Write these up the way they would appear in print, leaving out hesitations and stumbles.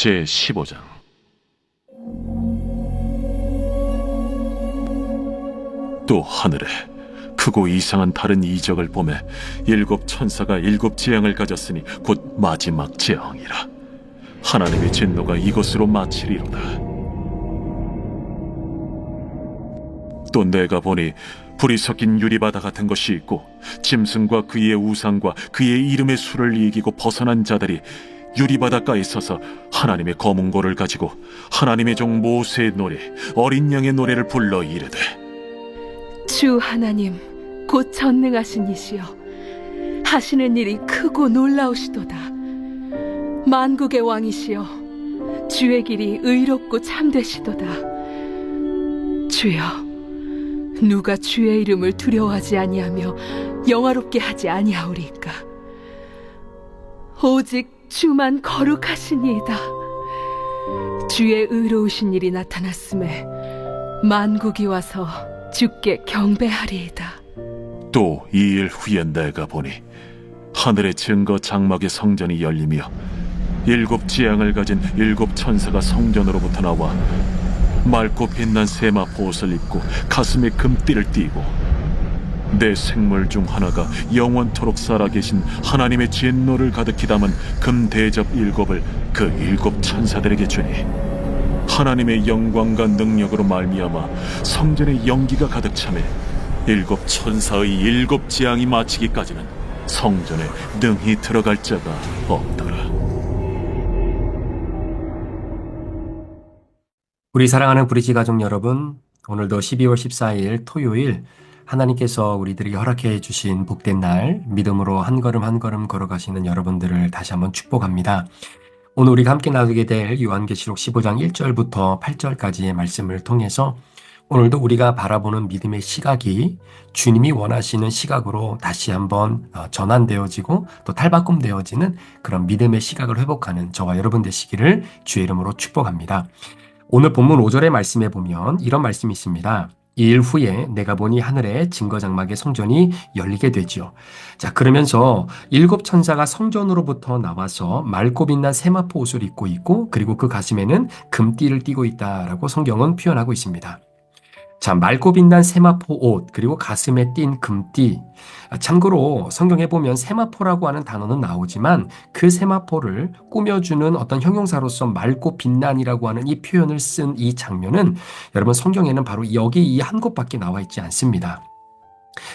제15장. 또 하늘에 크고 이상한 다른 이적을 보매 일곱 천사가 일곱 재앙을 가졌으니 곧 마지막 재앙이라. 하나님의 진노가 이것으로 마치리로다. 또 내가 보니 불이 섞인 유리바다 같은 것이 있고 짐승과 그의 우상과 그의 이름의 수를 이기고 벗어난 자들이 유리바닷가에 서서 하나님의 검은고를 가지고 하나님의 종 모세의 노래 어린 양의 노래를 불러 이르되, 주 하나님 곧 전능하신 이시여, 하시는 일이 크고 놀라우시도다. 만국의 왕이시여, 주의 길이 의롭고 참되시도다. 주여, 누가 주의 이름을 두려워하지 아니하며 영화롭게 하지 아니하오리까? 오직 주만 거룩하시니이다. 주의 의로우신 일이 나타났음에 만국이 와서 주께 경배하리이다. 또 이 일 후에 내가 보니 하늘의 증거 장막의 성전이 열리며 일곱 재앙을 가진 일곱 천사가 성전으로부터 나와 맑고 빛난 세마포 옷을 입고 가슴에 금띠를 띠고 내 생물 중 하나가 영원토록 살아계신 하나님의 진노를 가득히 담은 금 대접 일곱을 그 일곱 천사들에게 주니, 하나님의 영광과 능력으로 말미암아 성전의 연기가 가득 차매 일곱 천사의 일곱 재앙이 마치기까지는 성전에 능히 들어갈 자가 없더라. 우리 사랑하는 브리지 가족 여러분, 오늘도 12월 14일 토요일 하나님께서 우리들에게 허락해 주신 복된 날, 믿음으로 한 걸음 한 걸음 걸어가시는 여러분들을 다시 한번 축복합니다. 오늘 우리가 함께 나누게 될 요한계시록 15장 1절부터 8절까지의 말씀을 통해서 오늘도 우리가 바라보는 믿음의 시각이 주님이 원하시는 시각으로 다시 한번 전환되어지고 또 탈바꿈되어지는 그런 믿음의 시각을 회복하는 저와 여러분 되시기를 주의 이름으로 축복합니다. 오늘 본문 5절의 말씀에 보면 이런 말씀이 있습니다. 이 일 후에 내가 보니 하늘에 증거장막의 성전이 열리게 되지요. 자, 그러면서 일곱 천사가 성전으로부터 나와서 맑고 빛난 세마포 옷을 입고 있고, 그리고 그 가슴에는 금띠를 띠고 있다라고 성경은 표현하고 있습니다. 자, 맑고 빛난 세마포 옷, 그리고 가슴에 띈 금띠. 참고로 성경에 보면 세마포라고 하는 단어는 나오지만 그 세마포를 꾸며주는 어떤 형용사로서 맑고 빛난이라고 하는 이 표현을 쓴 이 장면은 여러분 성경에는 바로 여기 이 한 곳밖에 나와 있지 않습니다.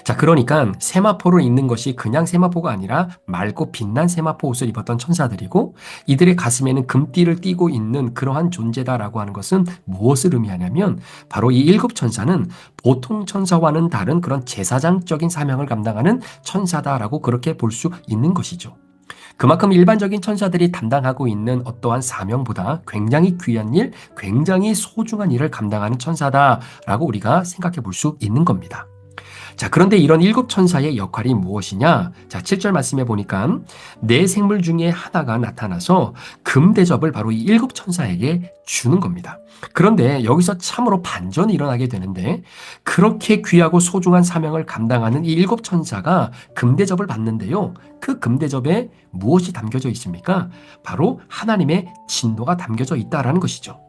자, 그러니까 세마포를 입는 것이 그냥 세마포가 아니라 맑고 빛난 세마포 옷을 입었던 천사들이고, 이들의 가슴에는 금띠를 띠고 있는 그러한 존재다라고 하는 것은 무엇을 의미하냐면 바로 이 일곱 천사는 보통 천사와는 다른 그런 제사장적인 사명을 감당하는 천사다라고 그렇게 볼 수 있는 것이죠. 그만큼 일반적인 천사들이 담당하고 있는 어떠한 사명보다 굉장히 귀한 일, 굉장히 소중한 일을 감당하는 천사다라고 우리가 생각해 볼 수 있는 겁니다. 자, 그런데 이런 일곱 천사의 역할이 무엇이냐? 자, 7절 말씀해 보니까 네 생물 중에 하나가 나타나서 금대접을 바로 이 일곱 천사에게 주는 겁니다. 그런데 여기서 참으로 반전이 일어나게 되는데, 그렇게 귀하고 소중한 사명을 감당하는 이 일곱 천사가 금대접을 받는데요. 그 금대접에 무엇이 담겨져 있습니까? 바로 하나님의 진노가 담겨져 있다라는 것이죠.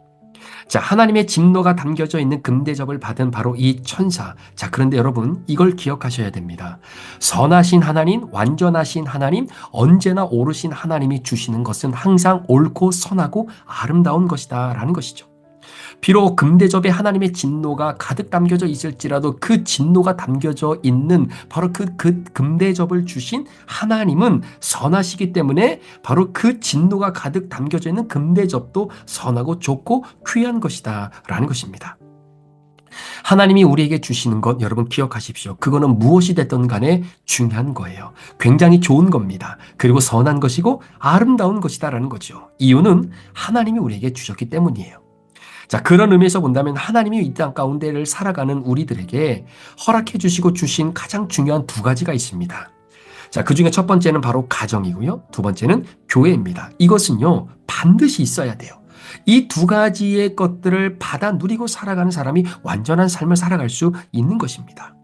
자, 하나님의 진노가 담겨져 있는 금대접을 받은 바로 이 천사. 자, 그런데 여러분 이걸 기억하셔야 됩니다. 선하신 하나님, 완전하신 하나님, 언제나 오르신 하나님이 주시는 것은 항상 옳고 선하고 아름다운 것이다 라는 것이죠. 비록 금대접에 하나님의 진노가 가득 담겨져 있을지라도 그 진노가 담겨져 있는 바로 그 금대접을 주신 하나님은 선하시기 때문에 바로 그 진노가 가득 담겨져 있는 금대접도 선하고 좋고 귀한 것이다 라는 것입니다. 하나님이 우리에게 주시는 것 여러분 기억하십시오. 그거는 무엇이 됐든 간에 중요한 거예요. 굉장히 좋은 겁니다. 그리고 선한 것이고 아름다운 것이다라는 거죠. 이유는 하나님이 우리에게 주셨기 때문이에요. 자, 그런 의미에서 본다면 하나님이 이 땅 가운데를 살아가는 우리들에게 허락해 주시고 주신 가장 중요한 두 가지가 있습니다. 자, 그 중에 첫 번째는 바로 가정이고요. 두 번째는 교회입니다. 이것은요, 반드시 있어야 돼요. 이 두 가지의 것들을 받아 누리고 살아가는 사람이 완전한 삶을 살아갈 수 있는 것입니다.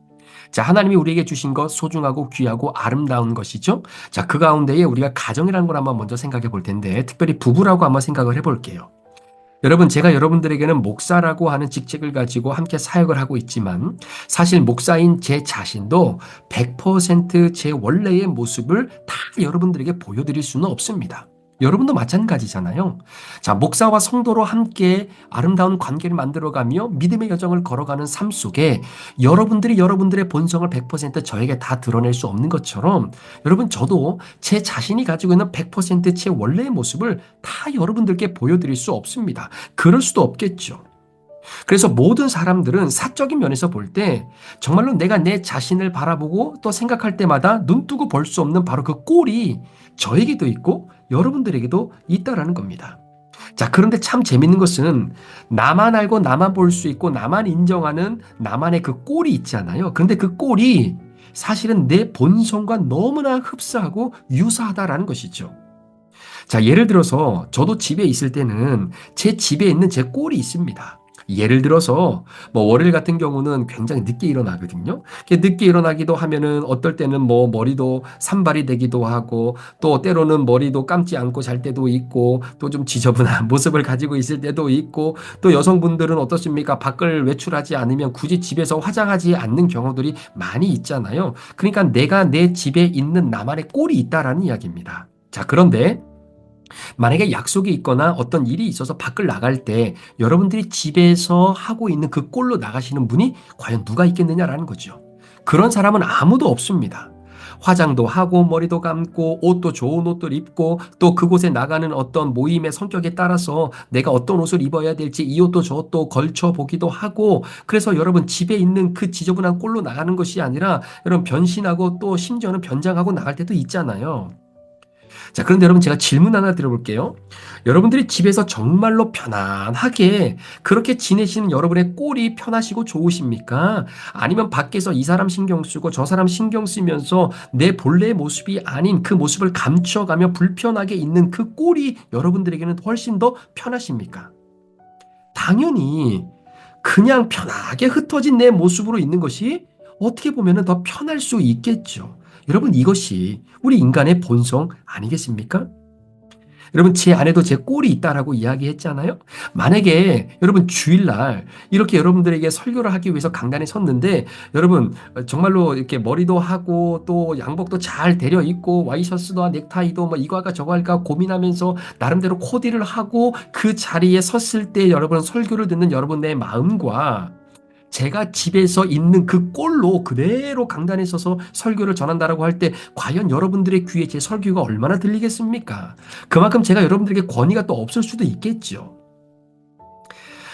자, 하나님이 우리에게 주신 것 소중하고 귀하고 아름다운 것이죠. 자, 그 가운데에 우리가 가정이라는 걸 한번 먼저 생각해 볼 텐데, 특별히 부부라고 한번 생각을 해 볼게요. 여러분, 제가 여러분들에게는 목사라고 하는 직책을 가지고 함께 사역을 하고 있지만, 사실 목사인 제 자신도 100%제 원래의 모습을 다 여러분들에게 보여드릴 수는 없습니다. 여러분도 마찬가지잖아요. 자, 목사와 성도로 함께 아름다운 관계를 만들어가며 믿음의 여정을 걸어가는 삶 속에 여러분들이 여러분들의 본성을 100% 저에게 다 드러낼 수 없는 것처럼, 여러분, 저도 제 자신이 가지고 있는 100%제 원래의 모습을 다 여러분들께 보여드릴 수 없습니다. 그럴 수도 없겠죠. 그래서 모든 사람들은 사적인 면에서 볼 때 정말로 내가 내 자신을 바라보고 또 생각할 때마다 눈뜨고 볼 수 없는 바로 그 꼴이 저에게도 있고 여러분들에게도 있다라는 겁니다. 자, 그런데 참 재밌는 것은 나만 알고 나만 볼 수 있고 나만 인정하는 나만의 그 꼴이 있잖아요. 그런데 그 꼴이 사실은 내 본성과 너무나 흡사하고 유사하다라는 것이죠. 자, 예를 들어서 저도 집에 있을 때는 제 집에 있는 제 꼴이 있습니다. 예를 들어서 월요일 같은 경우는 굉장히 늦게 일어나거든요. 늦게 일어나기도 하면은 어떨 때는 머리도 산발이 되기도 하고 또 때로는 머리도 감지 않고 잘 때도 있고 또 좀 지저분한 모습을 가지고 있을 때도 있고 또 여성분들은 어떻습니까? 밖을 외출하지 않으면 굳이 집에서 화장하지 않는 경우들이 많이 있잖아요. 그러니까 내가 내 집에 있는 나만의 꼴이 있다라는 이야기입니다. 자, 그런데 만약에 약속이 있거나 어떤 일이 있어서 밖을 나갈 때 여러분들이 집에서 하고 있는 그 꼴로 나가시는 분이 과연 누가 있겠느냐라는 거죠. 그런 사람은 아무도 없습니다. 화장도 하고 머리도 감고 옷도 좋은 옷들 입고 또 그곳에 나가는 어떤 모임의 성격에 따라서 내가 어떤 옷을 입어야 될지 이 옷도 저 옷도 걸쳐보기도 하고, 그래서 여러분 집에 있는 그 지저분한 꼴로 나가는 것이 아니라 여러분 변신하고 또 심지어는 변장하고 나갈 때도 있잖아요. 자, 그런데 여러분 제가 질문 하나 드려볼게요. 여러분들이 집에서 정말로 편안하게 그렇게 지내시는 여러분의 꼴이 편하시고 좋으십니까? 아니면 밖에서 이 사람 신경 쓰고 저 사람 신경 쓰면서 내 본래의 모습이 아닌 그 모습을 감춰가며 불편하게 있는 그 꼴이 여러분들에게는 훨씬 더 편하십니까? 당연히 그냥 편하게 흩어진 내 모습으로 있는 것이 어떻게 보면 더 편할 수 있겠죠. 여러분, 이것이 우리 인간의 본성 아니겠습니까? 여러분, 제 안에도 제 꼴이 있다라고 이야기했잖아요. 만약에 여러분 주일날 이렇게 여러분들에게 설교를 하기 위해서 강단에 섰는데 여러분 정말로 이렇게 머리도 하고 또 양복도 잘 데려 입고 와이셔츠도 넥타이도 이거 할까 저거 할까 고민하면서 나름대로 코디를 하고 그 자리에 섰을 때 여러분 설교를 듣는 여러분의 마음과 제가 집에서 있는 그 꼴로 그대로 강단에 서서 설교를 전한다라고 할 때 과연 여러분들의 귀에 제 설교가 얼마나 들리겠습니까? 그만큼 제가 여러분들에게 권위가 또 없을 수도 있겠죠.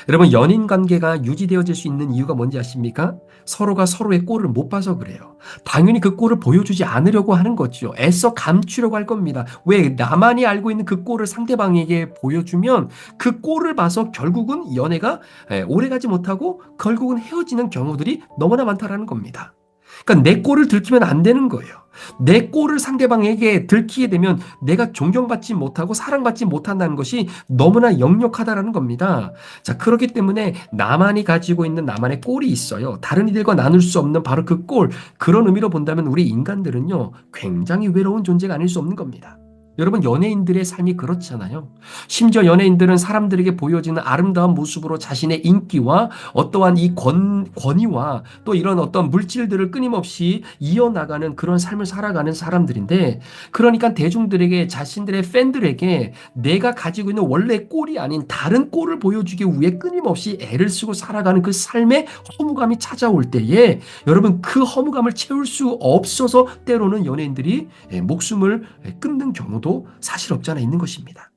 여러분, 연인 관계가 유지되어질 수 있는 이유가 뭔지 아십니까? 서로가 서로의 꼴을 못 봐서 그래요. 당연히 그 꼴을 보여주지 않으려고 하는 거죠. 애써 감추려고 할 겁니다. 왜? 나만이 알고 있는 그 꼴을 상대방에게 보여주면 그 꼴을 봐서 결국은 연애가 오래가지 못하고 결국은 헤어지는 경우들이 너무나 많다라는 겁니다. 그러니까 내 꼴을 들키면 안 되는 거예요. 내 꼴을 상대방에게 들키게 되면 내가 존경받지 못하고 사랑받지 못한다는 것이 너무나 역력하다라는 겁니다. 자, 그렇기 때문에 나만이 가지고 있는 나만의 꼴이 있어요. 다른 이들과 나눌 수 없는 바로 그 꼴. 그런 의미로 본다면 우리 인간들은요, 굉장히 외로운 존재가 아닐 수 없는 겁니다. 여러분, 연예인들의 삶이 그렇잖아요. 심지어 연예인들은 사람들에게 보여지는 아름다운 모습으로 자신의 인기와 어떠한 이 권위와 또 이런 어떤 물질들을 끊임없이 이어나가는 그런 삶을 살아가는 사람들인데, 그러니까 대중들에게, 자신들의 팬들에게 내가 가지고 있는 원래 꼴이 아닌 다른 꼴을 보여주기 위해 끊임없이 애를 쓰고 살아가는 그 삶의 허무감이 찾아올 때에 여러분, 그 허무감을 채울 수 없어서 때로는 연예인들이 목숨을 끊는 경우도 사실 없지 않아 있는 것입니다.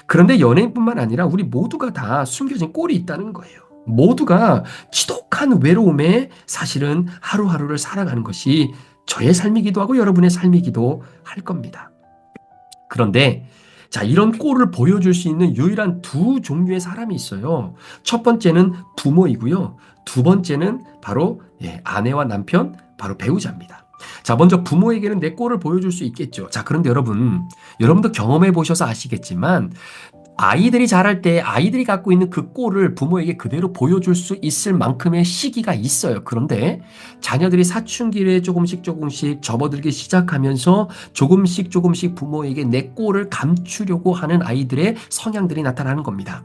그런데 연예인뿐만 아니라 우리 모두가 다 숨겨진 꼴이 있다는 거예요. 모두가 지독한 외로움에 사실은 하루하루를 살아가는 것이 저의 삶이기도 하고 여러분의 삶이기도 할 겁니다. 그런데 자, 이런 꼴을 보여줄 수 있는 유일한 두 종류의 사람이 있어요. 첫 번째는 부모이고요. 두 번째는 바로 아내와 남편, 바로 배우자입니다. 자, 먼저 부모에게는 내 꼴을 보여줄 수 있겠죠. 자, 그런데 여러분도 경험해 보셔서 아시겠지만 아이들이 자랄 때 아이들이 갖고 있는 그 꼴을 부모에게 그대로 보여줄 수 있을 만큼의 시기가 있어요. 그런데 자녀들이 사춘기에 조금씩 접어들기 시작하면서 조금씩 부모에게 내 꼴을 감추려고 하는 아이들의 성향들이 나타나는 겁니다.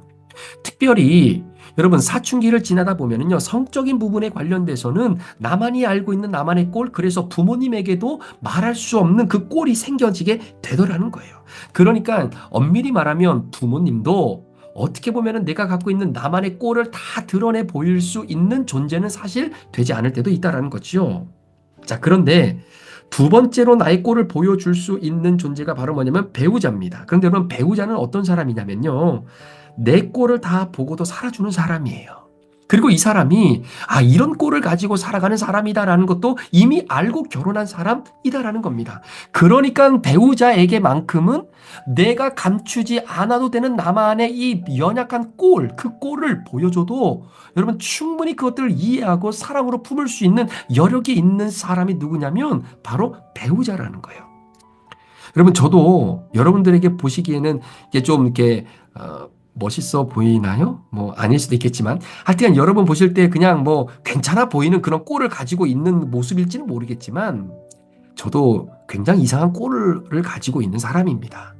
특별히 여러분 사춘기를 지나다 보면은요 성적인 부분에 관련돼서는 나만이 알고 있는 나만의 꼴, 그래서 부모님에게도 말할 수 없는 그 꼴이 생겨지게 되더라는 거예요. 그러니까 엄밀히 말하면 부모님도 어떻게 보면은 내가 갖고 있는 나만의 꼴을 다 드러내 보일 수 있는 존재는 사실 되지 않을 때도 있다라는 거죠. 자, 그런데 두 번째로 나의 꼴을 보여줄 수 있는 존재가 바로 뭐냐면 배우자입니다. 그런데 여러분 배우자는 어떤 사람이냐면요, 내 꼴을 다 보고도 살아주는 사람이에요. 그리고 이 사람이 이런 꼴을 가지고 살아가는 사람이다라는 것도 이미 알고 결혼한 사람이다라는 겁니다. 그러니까 배우자에게만큼은 내가 감추지 않아도 되는 나만의 이 연약한 꼴, 그 꼴을 보여줘도 여러분 충분히 그것들을 이해하고 사랑으로 품을 수 있는 여력이 있는 사람이 누구냐면 바로 배우자라는 거예요. 여러분 저도 여러분들에게 보시기에는 이게 좀 이렇게 멋있어 보이나요? 뭐 아닐 수도 있겠지만 하여튼 여러분 보실 때 그냥 뭐 괜찮아 보이는 그런 꼴을 가지고 있는 모습일지는 모르겠지만 저도 굉장히 이상한 꼴을 가지고 있는 사람입니다.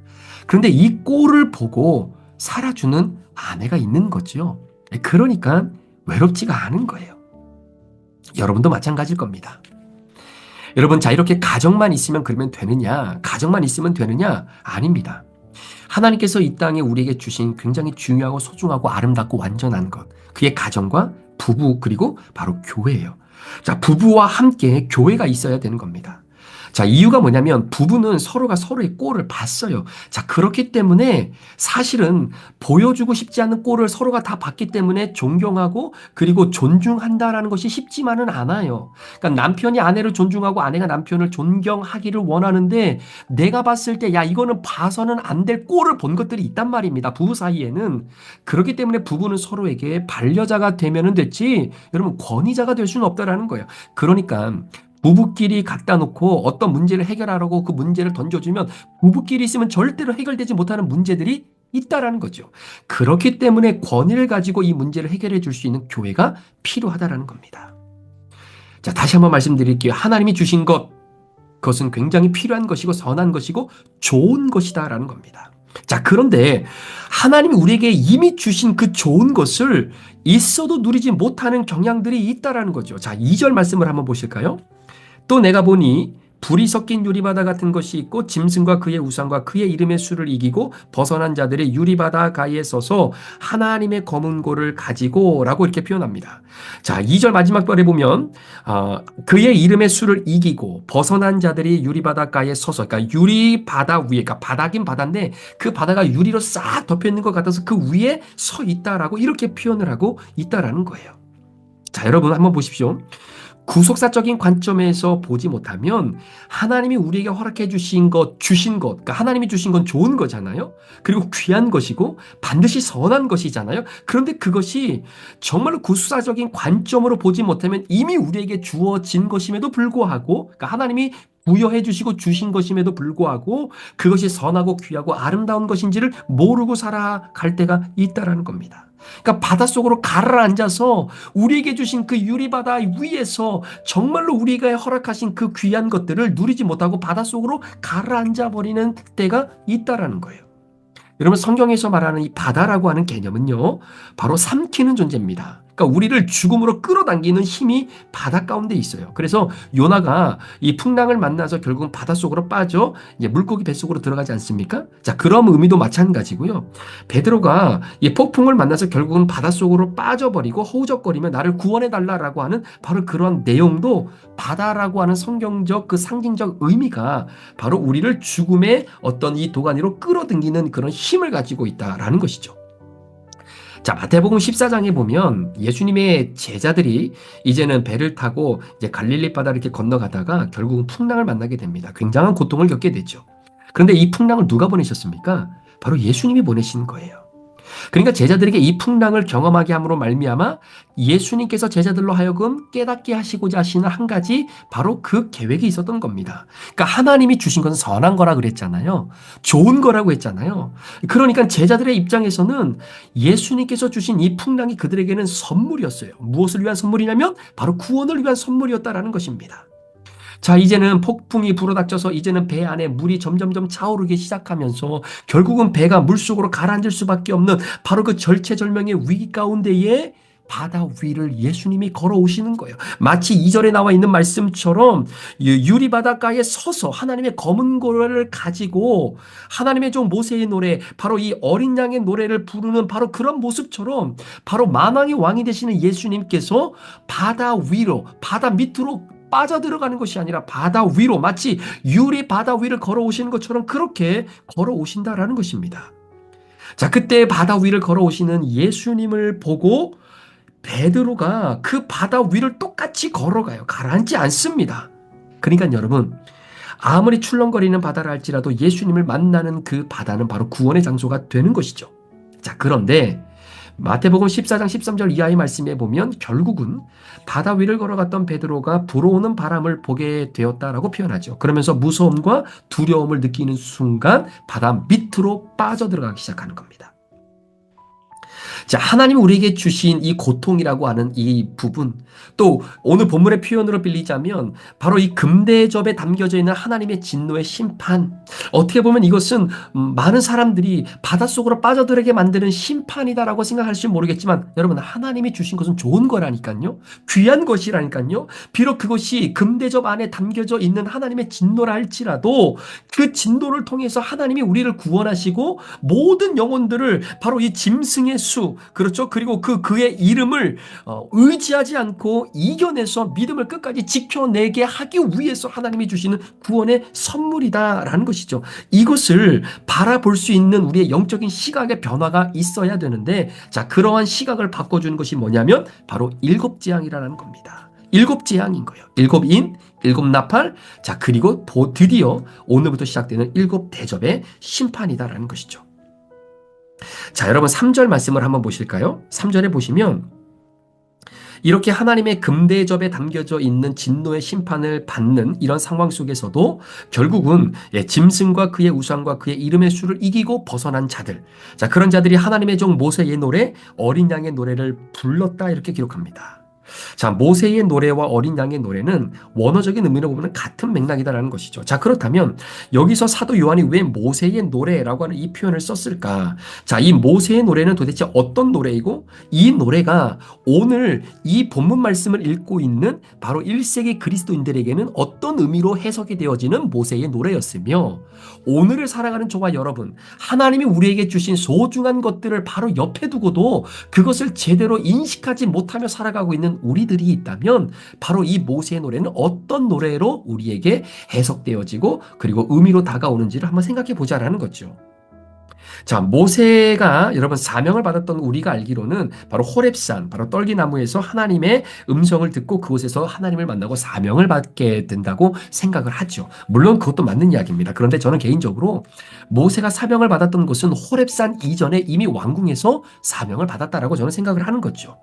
그런데 이 꼴을 보고 살아주는 아내가 있는 거죠. 그러니까 외롭지가 않은 거예요. 여러분도 마찬가지일 겁니다. 여러분 자 이렇게 가정만 있으면 그러면 되느냐? 가정만 있으면 되느냐? 아닙니다. 하나님께서 이 땅에 우리에게 주신 굉장히 중요하고 소중하고 아름답고 완전한 것, 그게 가정과 부부 그리고 바로 교회예요. 자, 부부와 함께 교회가 있어야 되는 겁니다. 자, 이유가 뭐냐면 부부는 서로가 서로의 꼴을 봤어요. 자, 그렇기 때문에 사실은 보여주고 싶지 않은 꼴을 서로가 다 봤기 때문에 존경하고 그리고 존중한다라는 것이 쉽지만은 않아요. 그러니까 남편이 아내를 존중하고 아내가 남편을 존경하기를 원하는데 내가 봤을 때 야, 이거는 봐서는 안 될 꼴을 본 것들이 있단 말입니다. 부부 사이에는. 그렇기 때문에 부부는 서로에게 반려자가 되면은 됐지 여러분 권위자가 될 수는 없다라는 거예요. 그러니까 부부끼리 갖다 놓고 어떤 문제를 해결하라고 그 문제를 던져주면 부부끼리 있으면 절대로 해결되지 못하는 문제들이 있다라는 거죠. 그렇기 때문에 권위를 가지고 이 문제를 해결해 줄 수 있는 교회가 필요하다라는 겁니다. 자, 다시 한번 말씀드릴게요. 하나님이 주신 것, 그것은 굉장히 필요한 것이고 선한 것이고 좋은 것이다라는 겁니다. 자, 그런데 하나님이 우리에게 이미 주신 그 좋은 것을 있어도 누리지 못하는 경향들이 있다라는 거죠. 자, 2절 말씀을 한번 보실까요? 또 내가 보니 불이 섞인 유리바다 같은 것이 있고 짐승과 그의 우상과 그의 이름의 수를 이기고 벗어난 자들의 유리바다 가에 서서 하나님의 검은 고를 가지고 라고 이렇게 표현합니다. 자, 2절 마지막 절에 보면 그의 이름의 수를 이기고 벗어난 자들이 유리바다 가에 서서, 그러니까 유리바다 위에, 그러니까 바다긴 바다인데 그 바다가 유리로 싹 덮여 있는 것 같아서 그 위에 서 있다라고 이렇게 표현을 하고 있다라는 거예요. 자, 여러분 한번 보십시오. 구속사적인 관점에서 보지 못하면 하나님이 우리에게 허락해 주신 것, 그러니까 하나님이 주신 건 좋은 거잖아요. 그리고 귀한 것이고 반드시 선한 것이잖아요. 그런데 그것이 정말로 구속사적인 관점으로 보지 못하면 이미 우리에게 주어진 것임에도 불구하고, 그러니까 하나님이 부여해 주시고 주신 것임에도 불구하고 그것이 선하고 귀하고 아름다운 것인지를 모르고 살아갈 때가 있다라는 겁니다. 그러니까 바닷속으로 가라앉아서 우리에게 주신 그 유리바다 위에서 정말로 우리가 허락하신 그 귀한 것들을 누리지 못하고 바닷속으로 가라앉아 버리는 때가 있다라는 거예요. 여러분 성경에서 말하는 이 바다라고 하는 개념은요, 바로 삼키는 존재입니다. 그러니까 우리를 죽음으로 끌어당기는 힘이 바다 가운데 있어요. 그래서 요나가 이 풍랑을 만나서 결국은 바닷속으로 빠져 이제 물고기 뱃속으로 들어가지 않습니까? 자, 그런 의미도 마찬가지고요. 베드로가 이 폭풍을 만나서 결국은 바닷속으로 빠져버리고 허우적거리며 나를 구원해달라라고 하는 바로 그런 내용도 바다라고 하는 성경적 그 상징적 의미가 바로 우리를 죽음의 어떤 이 도가니로 끌어당기는 그런 힘을 가지고 있다라는 것이죠. 자, 마태복음 14장에 보면 예수님의 제자들이 이제는 배를 타고 이제 갈릴리 바다를 이렇게 건너가다가 결국은 풍랑을 만나게 됩니다. 굉장한 고통을 겪게 되죠. 그런데 이 풍랑을 누가 보내셨습니까? 바로 예수님이 보내신 거예요. 그러니까 제자들에게 이 풍랑을 경험하게 함으로 말미암아 예수님께서 제자들로 하여금 깨닫게 하시고자 하시는 한 가지 바로 그 계획이 있었던 겁니다. 그러니까 하나님이 주신 것은 선한 거라 그랬잖아요. 좋은 거라고 했잖아요. 그러니까 제자들의 입장에서는 예수님께서 주신 이 풍랑이 그들에게는 선물이었어요. 무엇을 위한 선물이냐면 바로 구원을 위한 선물이었다라는 것입니다. 자, 이제는 폭풍이 불어닥쳐서 이제는 배 안에 물이 점점점 차오르기 시작하면서 결국은 배가 물속으로 가라앉을 수밖에 없는 바로 그 절체절명의 위기 가운데에 바다 위를 예수님이 걸어오시는 거예요. 마치 2절에 나와 있는 말씀처럼 유리 바닷가에 서서 하나님의 검은 고를 가지고 하나님의 종 모세의 노래, 바로 이 어린 양의 노래를 부르는 바로 그런 모습처럼 바로 만왕의 왕이 되시는 예수님께서 바다 위로, 바다 밑으로 빠져들어가는 것이 아니라 바다 위로, 마치 유리 바다 위를 걸어오시는 것처럼 그렇게 걸어오신다라는 것입니다. 자, 그때 바다 위를 걸어오시는 예수님을 보고 베드로가 그 바다 위를 똑같이 걸어가요. 가라앉지 않습니다. 그러니까 여러분, 아무리 출렁거리는 바다라 할지라도 예수님을 만나는 그 바다는 바로 구원의 장소가 되는 것이죠. 자, 그런데 마태복음 14장 13절 이하의 말씀에 보면 결국은 바다 위를 걸어갔던 베드로가 불어오는 바람을 보게 되었다라고 표현하죠. 그러면서 무서움과 두려움을 느끼는 순간 바다 밑으로 빠져들어가기 시작하는 겁니다. 자, 하나님이 우리에게 주신 이 고통이라고 하는 이 부분, 또 오늘 본문의 표현으로 빌리자면 바로 이 금대접에 담겨져 있는 하나님의 진노의 심판. 어떻게 보면 이것은 많은 사람들이 바닷속으로 빠져들게 만드는 심판이다라고 생각할지 모르겠지만 여러분, 하나님이 주신 것은 좋은 거라니까요. 귀한 것이라니까요. 비록 그것이 금대접 안에 담겨져 있는 하나님의 진노라 할지라도 그 진노를 통해서 하나님이 우리를 구원하시고 모든 영혼들을 바로 이 짐승의 수, 그렇죠. 그리고 그의 이름을 의지하지 않고 이겨내서 믿음을 끝까지 지켜내게 하기 위해서 하나님이 주시는 구원의 선물이다라는 것이죠. 이것을 바라볼 수 있는 우리의 영적인 시각의 변화가 있어야 되는데, 자, 그러한 시각을 바꿔주는 것이 뭐냐면 바로 일곱 재앙이라는 겁니다. 일곱 재앙인 거예요. 일곱 인, 일곱 나팔, 자, 그리고 드디어 오늘부터 시작되는 일곱 대접의 심판이다라는 것이죠. 자, 여러분 3절 말씀을 한번 보실까요? 3절에 보시면 이렇게 하나님의 금대접에 담겨져 있는 진노의 심판을 받는 이런 상황 속에서도 결국은 짐승과 그의 우상과 그의 이름의 수를 이기고 벗어난 자들, 자, 그런 자들이 하나님의 종 모세의 노래, 어린 양의 노래를 불렀다 이렇게 기록합니다. 자, 모세의 노래와 어린 양의 노래는 원어적인 의미로 보면 같은 맥락이다라는 것이죠. 자, 그렇다면 여기서 사도 요한이 왜 모세의 노래라고 하는 이 표현을 썼을까? 자, 이 모세의 노래는 도대체 어떤 노래이고 이 노래가 오늘 이 본문 말씀을 읽고 있는 바로 1세기 그리스도인들에게는 어떤 의미로 해석이 되어지는 모세의 노래였으며, 오늘을 살아가는 저와 여러분, 하나님이 우리에게 주신 소중한 것들을 바로 옆에 두고도 그것을 제대로 인식하지 못하며 살아가고 있는 우리들이 있다면 바로 이 모세의 노래는 어떤 노래로 우리에게 해석되어지고 그리고 의미로 다가오는지를 한번 생각해 보자라는 거죠. 자, 모세가 여러분 사명을 받았던 우리가 알기로는 바로 호렙산, 바로 떨기나무에서 하나님의 음성을 듣고 그곳에서 하나님을 만나고 사명을 받게 된다고 생각을 하죠. 물론 그것도 맞는 이야기입니다. 그런데 저는 개인적으로 모세가 사명을 받았던 곳은 호렙산 이전에 이미 왕궁에서 사명을 받았다라고 저는 생각을 하는 거죠.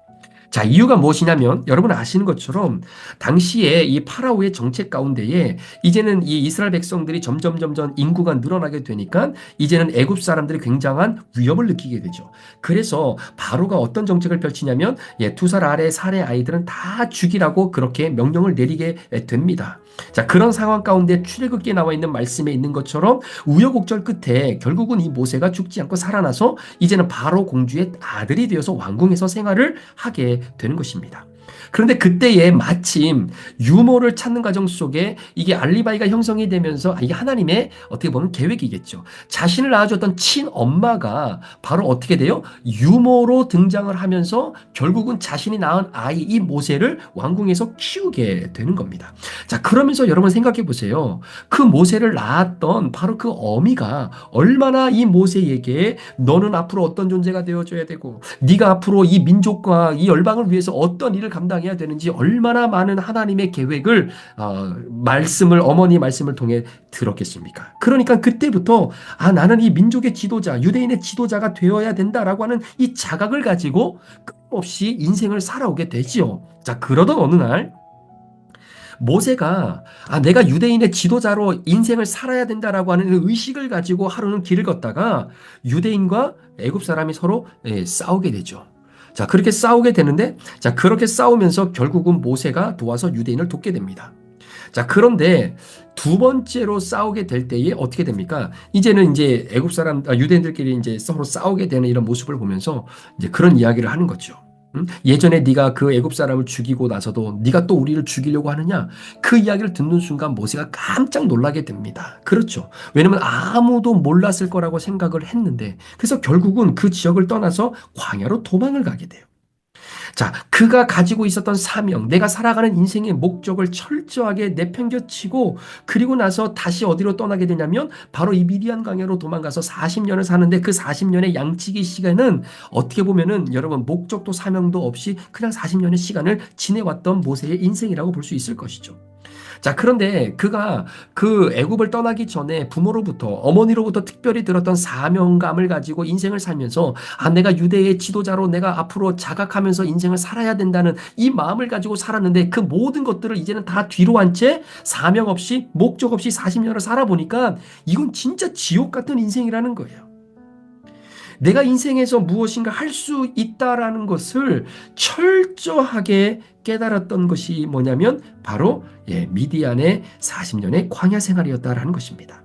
자, 이유가 무엇이냐면 여러분 아시는 것처럼 당시에 이 파라오의 정책 가운데에 이제는 이 이스라엘 백성들이 점점 인구가 늘어나게 되니까 이제는 애굽 사람들이 굉장한 위협을 느끼게 되죠. 그래서 바로가 어떤 정책을 펼치냐면 2살 아래 살의 아이들은 다 죽이라고 그렇게 명령을 내리게 됩니다. 자, 그런 상황 가운데 출애굽기에 나와 있는 말씀에 있는 것처럼 우여곡절 끝에 결국은 이 모세가 죽지 않고 살아나서 이제는 바로 공주의 아들이 되어서 왕궁에서 생활을 하게 되는 것입니다. 그런데 그때에 마침 유모를 찾는 과정 속에 이게 알리바이가 형성이 되면서 이게 하나님의 어떻게 보면 계획이겠죠. 자신을 낳아줬던 친엄마가 바로 어떻게 돼요? 유모로 등장을 하면서 결국은 자신이 낳은 아이 이 모세를 왕궁에서 키우게 되는 겁니다. 자, 그러면서 여러분 생각해 보세요. 그 모세를 낳았던 바로 그 어미가 얼마나 이 모세에게 너는 앞으로 어떤 존재가 되어줘야 되고 네가 앞으로 이 민족과 이 열방을 위해서 어떤 일을 감당해야 되는지 얼마나 많은 하나님의 계획을 어머니 말씀을 통해 들었겠습니까? 그러니까 그때부터 나는 이 민족의 지도자, 유대인의 지도자가 되어야 된다라고 하는 이 자각을 가지고 끊임없이 인생을 살아오게 되지요. 자, 그러던 어느 날 모세가 내가 유대인의 지도자로 인생을 살아야 된다라고 하는 의식을 가지고 하루는 길을 걷다가 유대인과 애굽 사람이 서로 싸우게 되죠. 자, 그렇게 싸우게 되는데, 자, 그렇게 싸우면서 결국은 모세가 도와서 유대인을 돕게 됩니다. 자, 그런데 두 번째로 싸우게 될 때에 어떻게 됩니까? 이제는 이제 애굽 사람, 유대인들끼리 이제 서로 싸우게 되는 이런 모습을 보면서 이제 그런 이야기를 하는 거죠. 예전에 네가 그 애굽 사람을 죽이고 나서도 네가 또 우리를 죽이려고 하느냐? 그 이야기를 듣는 순간 모세가 깜짝 놀라게 됩니다. 그렇죠. 왜냐면 아무도 몰랐을 거라고 생각을 했는데, 그래서 결국은 그 지역을 떠나서 광야로 도망을 가게 돼요. 자, 그가 가지고 있었던 사명, 내가 살아가는 인생의 목적을 철저하게 내팽겨치고 그리고 나서 다시 어디로 떠나게 되냐면 바로 이 미디안 광야로 도망가서 40년을 사는데 그 40년의 양치기 시간은 어떻게 보면은 여러분 목적도 사명도 없이 그냥 40년의 시간을 지내왔던 모세의 인생이라고 볼 수 있을 것이죠. 자, 그런데 그가 그 애굽을 떠나기 전에 부모로부터 어머니로부터 특별히 들었던 사명감을 가지고 인생을 살면서 내가 유대의 지도자로 내가 앞으로 자각하면서 인생을 살아야 된다는 이 마음을 가지고 살았는데 그 모든 것들을 이제는 다 뒤로 한 채 사명 없이 목적 없이 40년을 살아보니까 이건 진짜 지옥 같은 인생이라는 거예요. 내가 인생에서 무엇인가 할 수 있다라는 것을 철저하게 깨달았던 것이 뭐냐면 바로 미디안의 40년의 광야 생활이었다라는 것입니다.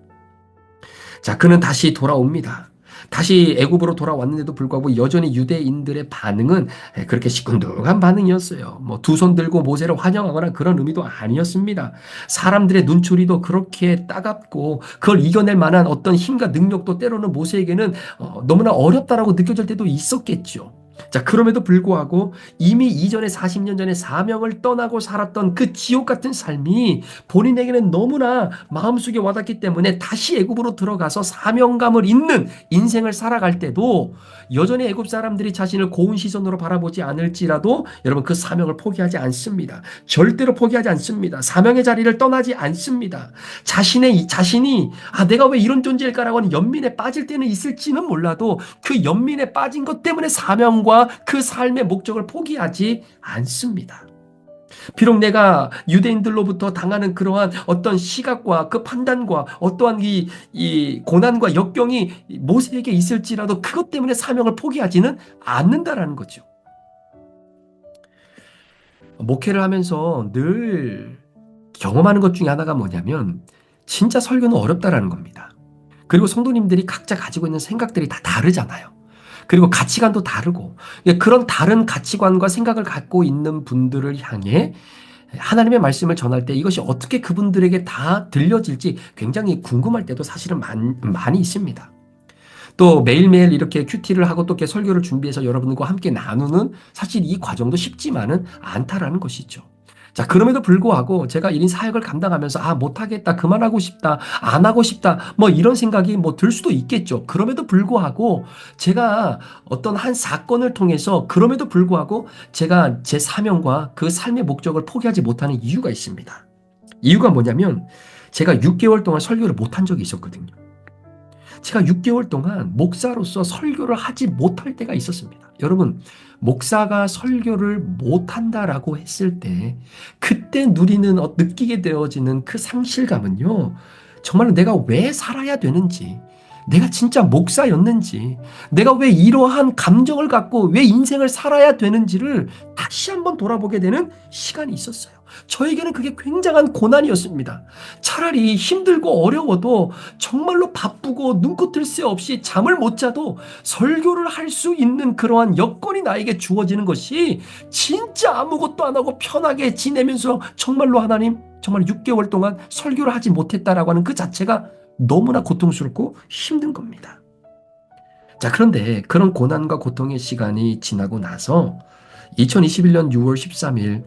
자, 그는 다시 돌아옵니다. 다시 애굽으로 돌아왔는데도 불구하고 여전히 유대인들의 반응은 그렇게 시큰둥한 반응이었어요. 뭐 두 손 들고 모세를 환영하거나 그런 의미도 아니었습니다. 사람들의 눈초리도 그렇게 따갑고 그걸 이겨낼 만한 어떤 힘과 능력도 때로는 모세에게는 너무나 어렵다라고 느껴질 때도 있었겠죠. 자, 그럼에도 불구하고 이미 이전에 40년 전에 사명을 떠나고 살았던 그 지옥 같은 삶이 본인에게는 너무나 마음속에 와닿기 때문에 다시 애굽으로 들어가서 사명감을 잇는 인생을 살아갈 때도 여전히 애굽 사람들이 자신을 고운 시선으로 바라보지 않을지라도 여러분 그 사명을 포기하지 않습니다. 절대로 포기하지 않습니다. 사명의 자리를 떠나지 않습니다. 자신이 내가 왜 이런 존재일까라고 하는 연민에 빠질 때는 있을지는 몰라도 그 연민에 빠진 것 때문에 사명과 그 삶의 목적을 포기하지 않습니다. 비록 내가 유대인들로부터 당하는 그러한 어떤 시각과 그 판단과 어떠한 이 고난과 역경이 모세에게 있을지라도 그것 때문에 사명을 포기하지는 않는다라는 거죠. 목회를 하면서 늘 경험하는 것 중에 하나가 뭐냐면 진짜 설교는 어렵다라는 겁니다. 그리고 성도님들이 각자 가지고 있는 생각들이 다 다르잖아요. 그리고 가치관도 다르고 그런 다른 가치관과 생각을 갖고 있는 분들을 향해 하나님의 말씀을 전할 때 이것이 어떻게 그분들에게 다 들려질지 굉장히 궁금할 때도 사실은 많이 있습니다. 또 매일매일 이렇게 큐티를 하고 또 이렇게 설교를 준비해서 여러분들과 함께 나누는 사실 이 과정도 쉽지만은 않다라는 것이죠. 자, 그럼에도 불구하고 제가 1인 사역을 감당하면서 못하겠다, 그만하고 싶다, 안 하고 싶다, 뭐 이런 생각이 들 수도 있겠죠. 그럼에도 불구하고 제가 어떤 한 사건을 통해서 그럼에도 불구하고 제가 제 사명과 그 삶의 목적을 포기하지 못하는 이유가 있습니다. 이유가 뭐냐면 제가 6개월 동안 설교를 못한 적이 있었거든요. 제가 6개월 동안 목사로서 설교를 하지 못할 때가 있었습니다. 여러분, 목사가 설교를 못한다라고 했을 때 그때 느끼게 되어지는 그 상실감은요, 정말로 내가 왜 살아야 되는지, 내가 진짜 목사였는지, 내가 왜 이러한 감정을 갖고 왜 인생을 살아야 되는지를 다시 한번 돌아보게 되는 시간이 있었어요. 저에게는 그게 굉장한 고난이었습니다. 차라리 힘들고 어려워도 정말로 바쁘고 눈코 뜰 새 없이 잠을 못 자도 설교를 할 수 있는 그러한 여건이 나에게 주어지는 것이 진짜 아무것도 안 하고 편하게 지내면서 정말로 하나님 정말 6개월 동안 설교를 하지 못했다라고 하는 그 자체가 너무나 고통스럽고 힘든 겁니다. 자, 그런데 그런 고난과 고통의 시간이 지나고 나서 2021년 6월 13일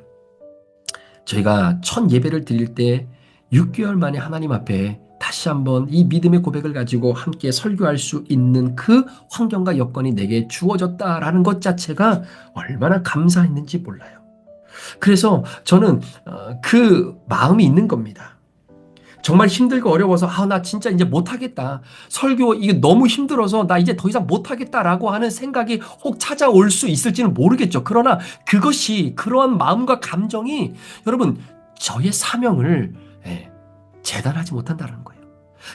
저희가 첫 예배를 드릴 때 6개월 만에 하나님 앞에 다시 한번 이 믿음의 고백을 가지고 함께 설교할 수 있는 그 환경과 여건이 내게 주어졌다라는 것 자체가 얼마나 감사했는지 몰라요. 그래서 저는 그 마음이 있는 겁니다. 정말 힘들고 어려워서 나 진짜 이제 못하겠다. 설교 이게 너무 힘들어서 나 이제 더 이상 못하겠다라고 하는 생각이 혹 찾아올 수 있을지는 모르겠죠. 그러나 그것이 그러한 마음과 감정이 여러분 저의 사명을 재단하지 못한다는 거예요.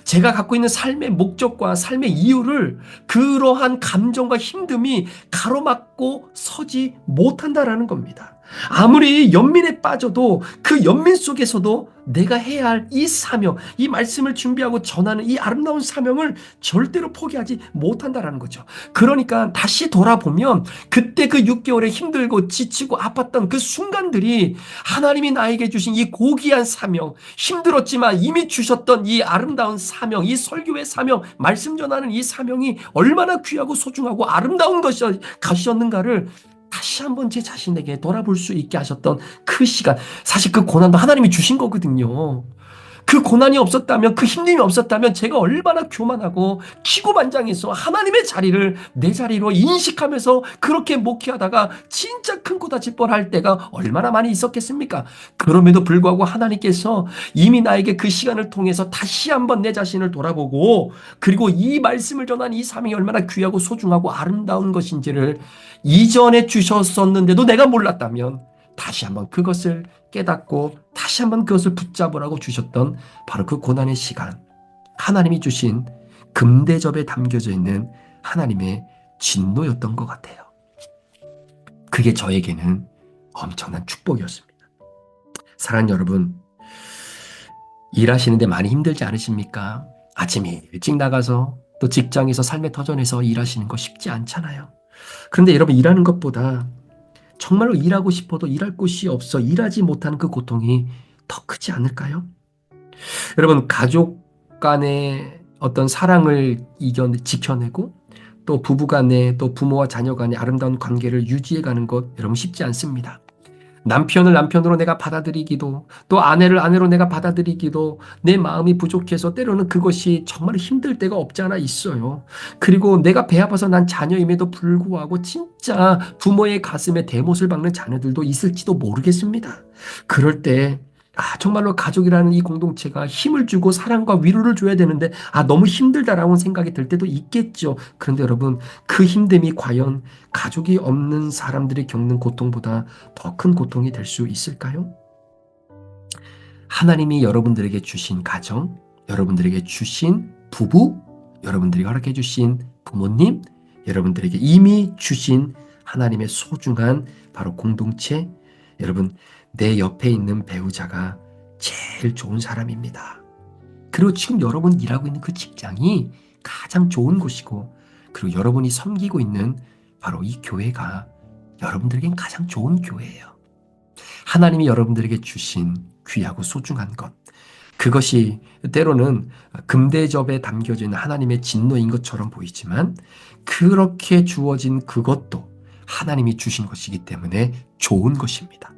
제가 갖고 있는 삶의 목적과 삶의 이유를 그러한 감정과 힘듦이 가로막고 서지 못한다라는 겁니다. 아무리 연민에 빠져도 그 연민 속에서도 내가 해야 할 이 사명, 이 말씀을 준비하고 전하는 이 아름다운 사명을 절대로 포기하지 못한다라는 거죠. 그러니까 다시 돌아보면 그때 그 6개월에 힘들고 지치고 아팠던 그 순간들이 하나님이 나에게 주신 이 고귀한 사명, 힘들었지만 이미 주셨던 이 아름다운 사명, 이 설교의 사명, 말씀 전하는 이 사명이 얼마나 귀하고 소중하고 아름다운 것이었는가를 다시 한번 제 자신에게 돌아볼 수 있게 하셨던 그 시간. 사실 그 고난도 하나님이 주신 거거든요. 그 고난이 없었다면, 그 힘듦이 없었다면 제가 얼마나 교만하고 기고만장해서 하나님의 자리를 내 자리로 인식하면서 그렇게 목회하다가 진짜 큰 코 다칠 뻔할 때가 얼마나 많이 있었겠습니까? 그럼에도 불구하고 하나님께서 이미 나에게 그 시간을 통해서 다시 한번 내 자신을 돌아보고 그리고 이 말씀을 전한 이 사명이 얼마나 귀하고 소중하고 아름다운 것인지를 이전에 주셨었는데도 내가 몰랐다면 다시 한번 그것을 깨닫고 다시 한번 그것을 붙잡으라고 주셨던 바로 그 고난의 시간, 하나님이 주신 금대접에 담겨져 있는 하나님의 진노였던 것 같아요. 그게 저에게는 엄청난 축복이었습니다. 사랑하는 여러분, 일하시는데 많이 힘들지 않으십니까? 아침에 일찍 나가서 또 직장에서 삶의 터전에서 일하시는 거 쉽지 않잖아요. 그런데 여러분, 일하는 것보다 정말로 일하고 싶어도 일할 곳이 없어 일하지 못하는 그 고통이 더 크지 않을까요? 여러분, 가족 간의 어떤 사랑을 지켜내고 또 부부 간에 또 부모와 자녀 간의 아름다운 관계를 유지해가는 것 여러분 쉽지 않습니다. 남편을 남편으로 내가 받아들이기도 또 아내를 아내로 내가 받아들이기도 내 마음이 부족해서 때로는 그것이 정말 힘들 때가 없지 않아 있어요. 그리고 내가 배 아파서 난 자녀임에도 불구하고 진짜 부모의 가슴에 대못을 박는 자녀들도 있을지도 모르겠습니다. 그럴 때 정말로 가족이라는 이 공동체가 힘을 주고 사랑과 위로를 줘야 되는데 너무 힘들다라고 생각이 들 때도 있겠죠. 그런데 여러분, 그 힘듦이 과연 가족이 없는 사람들이 겪는 고통보다 더 큰 고통이 될 수 있을까요? 하나님이 여러분들에게 주신 가정, 여러분들에게 주신 부부, 여러분들에게 허락해 주신 부모님, 여러분들에게 이미 주신 하나님의 소중한 바로 공동체, 여러분 내 옆에 있는 배우자가 제일 좋은 사람입니다. 그리고 지금 여러분 일하고 있는 그 직장이 가장 좋은 곳이고 그리고 여러분이 섬기고 있는 바로 이 교회가 여러분들에겐 가장 좋은 교회예요. 하나님이 여러분들에게 주신 귀하고 소중한 것, 그것이 때로는 금대접에 담겨져 있는 하나님의 진노인 것처럼 보이지만 그렇게 주어진 그것도 하나님이 주신 것이기 때문에 좋은 것입니다.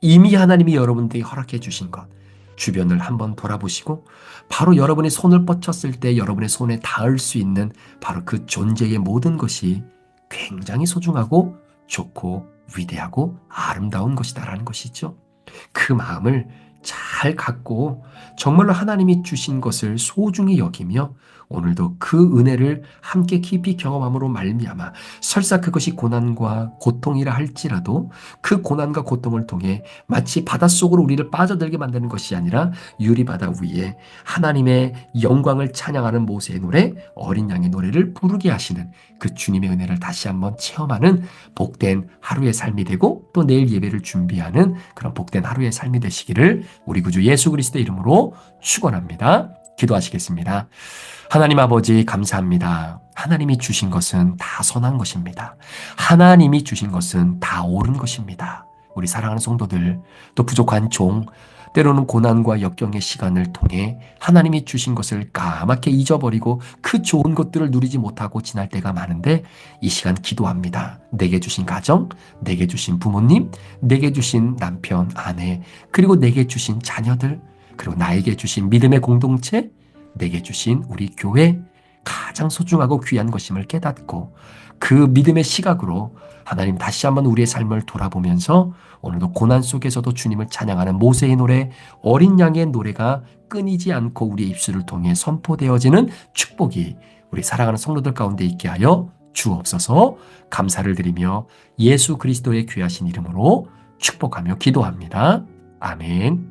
이미 하나님이 여러분들에게 허락해 주신 것, 주변을 한번 돌아보시고 바로 여러분의 손을 뻗쳤을 때 여러분의 손에 닿을 수 있는 바로 그 존재의 모든 것이 굉장히 소중하고 좋고 위대하고 아름다운 것이다라는 것이죠. 그 마음을 잘 갖고 정말로 하나님이 주신 것을 소중히 여기며 오늘도 그 은혜를 함께 깊이 경험함으로 말미암아 설사 그것이 고난과 고통이라 할지라도 그 고난과 고통을 통해 마치 바닷속으로 우리를 빠져들게 만드는 것이 아니라 유리바다 위에 하나님의 영광을 찬양하는 모세의 노래, 어린 양의 노래를 부르게 하시는 그 주님의 은혜를 다시 한번 체험하는 복된 하루의 삶이 되고 또 내일 예배를 준비하는 그런 복된 하루의 삶이 되시기를 우리 구주 예수 그리스도의 이름으로 축원합니다. 기도하시겠습니다. 하나님 아버지 감사합니다. 하나님이 주신 것은 다 선한 것입니다. 하나님이 주신 것은 다 옳은 것입니다. 우리 사랑하는 성도들, 또 부족한 종, 때로는 고난과 역경의 시간을 통해 하나님이 주신 것을 까맣게 잊어버리고 그 좋은 것들을 누리지 못하고 지날 때가 많은데 이 시간 기도합니다. 내게 주신 가정, 내게 주신 부모님, 내게 주신 남편, 아내, 그리고 내게 주신 자녀들, 그리고 나에게 주신 믿음의 공동체, 내게 주신 우리 교회 가장 소중하고 귀한 것임을 깨닫고 그 믿음의 시각으로 하나님 다시 한번 우리의 삶을 돌아보면서 오늘도 고난 속에서도 주님을 찬양하는 모세의 노래, 어린 양의 노래가 끊이지 않고 우리의 입술을 통해 선포되어지는 축복이 우리 사랑하는 성도들 가운데 있게 하여 주옵소서. 감사를 드리며 예수 그리스도의 귀하신 이름으로 축복하며 기도합니다. 아멘.